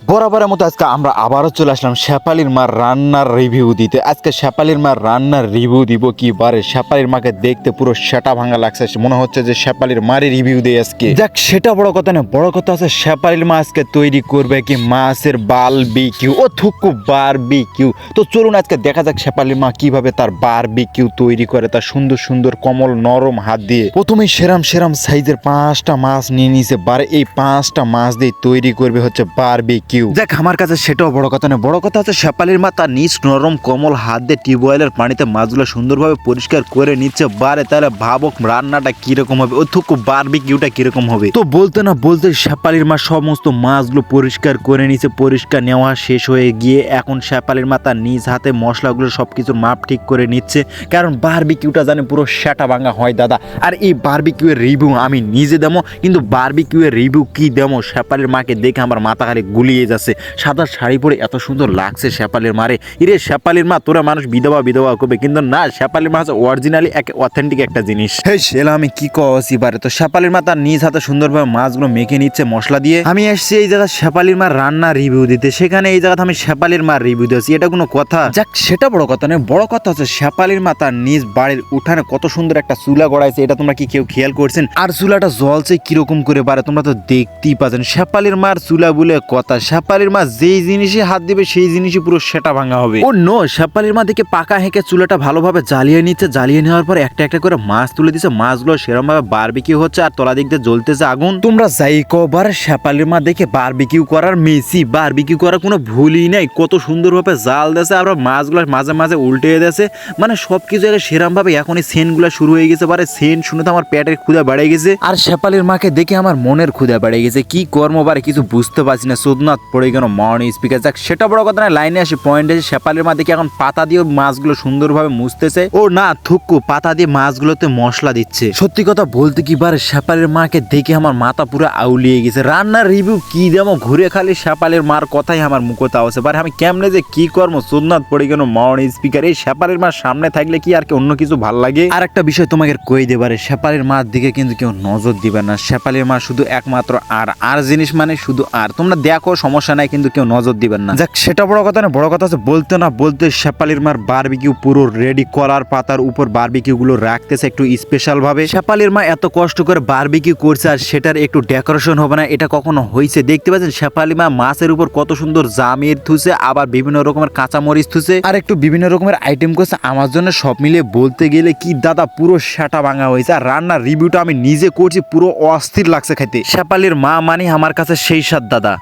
বরাবরের মতো আজকে আমরা আবারও চলে আসলাম শেফালির মার রান্নার রিভিউ দিতে। আজকে শেফালির মার রান্নার রিভিউ দিব কি বারে, শেফালির মাকে দেখতে পুরো সেটা ভাঙা লাগছে, মনে হচ্ছে যে শেফালির মারই রিভিউ দেয় আজকে। যাক, সেটা বড় কথা না, বড় কথা আছে শেফালির মা আজকে তৈরি করবে কি মাছের বারবিকিউ ও থুকু বারবিকিউ। তো চলুন আজকে দেখা যাক শেফালির মা কিভাবে তার বারবিকিউ তৈরি করে, তার সুন্দর সুন্দর কমল নরম হাত দিয়ে। প্রথমেই সেরাম সেরাম সাইজের 5টা মাছ নিয়ে নিয়েছে, বারে এই 5টা মাছ দিয়ে তৈরি করবে হচ্ছে বারবিকিউ। দেখ, আমার কাছে সেটাও বড় কথা না, বড় কথা হচ্ছে শেফালির মা তার নিজ নরম কমল হাত দিয়ে টিউবওয়েলের পানিতে মাছগুলো সুন্দরভাবে পরিষ্কার করে নিচ্ছে। বারে তাহলে ভাবক রান্নাটা কিরকম হবে, ও থুকু বারবিকিউটা কিরকম হবে। তো বলতে না বলতে শেফালির মা সমস্ত মাছগুলো পরিষ্কার করে নিচ্ছে। পরিষ্কার নেওয়া শেষ হয়ে গিয়ে এখন শেফালির মা তার নিজ হাতে মশলাগুলো সবকিছু মাপ ঠিক করে নিচ্ছে, কারণ বারবিকিউটা জানে পুরো সেটা ভাঙা হয় দাদা। আর এই বারবিকিউ এর রিভিউ আমি নিজে দেবো, কিন্তু বারবিকিউ এর রিভিউ কি দেবো শেফালির মাকে দেখে আমার মাথা খালি গুলিয়ে যাচ্ছে। সাদা শাড়ি পরে এত সুন্দর লাগছে শেফালির মারে। ইরে শেফালির মা, তোরা মানুষ বিধবা বিধবা করবে, কিন্তু না, শেফালির মা হচ্ছে অরিজিনালি এক অথেন্টিক একটা জিনিস। হেই সেলা, আমি কি কছি বারে। তো শেফালির মা তার নিজ হাতে সুন্দরভাবে মাছগুলো মেখে নিচ্ছে মশলা দিয়ে। আমি এসেছি এই জায়গা শেফালির মার রান্না রিভিউ দিতে, সেখানে এই জায়গাতে আমি শেফালির মার রিভিউ দিয়েছি, এটা কোনো কথা? যাক, সেটা বড় কথা নয়, বড় কথা হচ্ছে শেফালির মা তার নিজ বাড়ির উঠানে কত সুন্দর একটা চুলা গড়াইছে, এটা তোমরা কি কেউ খেয়াল করছেন? আর চুলাটা জ্বলছে কিরকম করে বারে, তোমরা তো দেখতেই পাচ্ছেন। শেফালির মার চুলা বলে কথা, শেফালির মা যেই জিনিসে হাত দিবে সেই জিনিসই পুরো সেটা ভাঙা হবে। ও নো, শেফালির মা দিকে পাকা হেঁকে চুলাটা ভালোভাবে জ্বালিয়ে নিচ্ছে। জ্বালিয়ে নেওয়ার পর একটা একটা করে মাছ তুলে দিচ্ছে, মাছগুলো সেরকম ভাবে বারবিকিউ হচ্ছে আর তলা দিক দিয়ে জ্বলতেছে আগুন। তোমরা যাই কবার, শেফালির মা দেখে বারবিকিউ করার মেসি, বারবিকিউ করার কোনো ভুলই নাই। কত সুন্দরভাবে জাল দিয়েছে, আর মাছগুলো মাঝে মাঝে উল্টে দিয়েছে, মানে সবকিছু সেরকম ভাবে এখন এই সেন্টগুলো শুরু হয়ে গেছে। বারে সেন্ট শুনে তো আমার পেটের ক্ষুধা বেড়ে গেছে, আর শেফালির মাকে দেখে আমার মনের ক্ষুধা বেড়ে গেছে। কি কর্ম বারে কিছু বুঝতে পারছি না, সোদনাথ পড়ে গেল মর্নিং স্পিকার। যাক, সেটা বড় কথা না, লাইনে আসে পয়েন্টে। শেফালির মা দেখে এখন পাতা দিয়ে মাছগুলো সুন্দরভাবে মুছতেছে। ও না, থুকু পাতা দিয়ে মাছগুলোতে মশলা দিচ্ছে। সত্যি কথা বলতে কি বারে, শেফালির মাকে দেখে আমার মাথা পুরো আউলিয়ে গেছে। রান্নার রিভিউ কি দেবো, ঘুরে খালি শেফালির মার কথাই আমার মুখতে আসে। বারে আমি কেমনে যে কি কর্ম, সোদনাথ পড়ে গেল মর্নিং স্পিকার। এই শেফালির মার সামনে থাকলে কি আর কি অন্য কিছু ভাল লাগে? আর একটা বিষয় তোমাকে কই দে বারে, শেফালির মার দিকে কিন্তু কেউ নজর দিবে না। শেফালির মা শুধু একমাত্র আর জিনিস মানে শুধু আর। তোমরা দেখো সমস্যা নাই, কিন্তু কেউ নজর দিবেন না। যাক, সেটা বড় কথা না, বড় কথা আছে বলতে না বলতে শেফালির মার বারবিকিউ পুরো রেডি করার পাতার উপর বারবিকিউ গুলো রাখতেছে একটু স্পেশাল ভাবে। শেফালির মা এত কষ্ট করে বারবিকিউ করছে, আর সেটার একটু ডেকোরেশন হবে না, এটা কখনো হয়েছে? দেখতে পাচ্ছেন শেফালির মা মাছের উপর কত সুন্দর জামির থুছে, আবার বিভিন্ন রকমের কাঁচামরিচ থুছে, আর একটু বিভিন্ন রকমের আইটেম করছে। আমার জন্য সব মিলিয়ে বলতে গেলে কি দাদা, পুরো সেটা ভাঙা হয়েছে। আর রান্নার রিভিউটা আমি নিজে করছি, পুরো অস্থির লাগছে খাইতে। শেফালির মা মানে আমার কাছে সেই স্বাদ দাদা।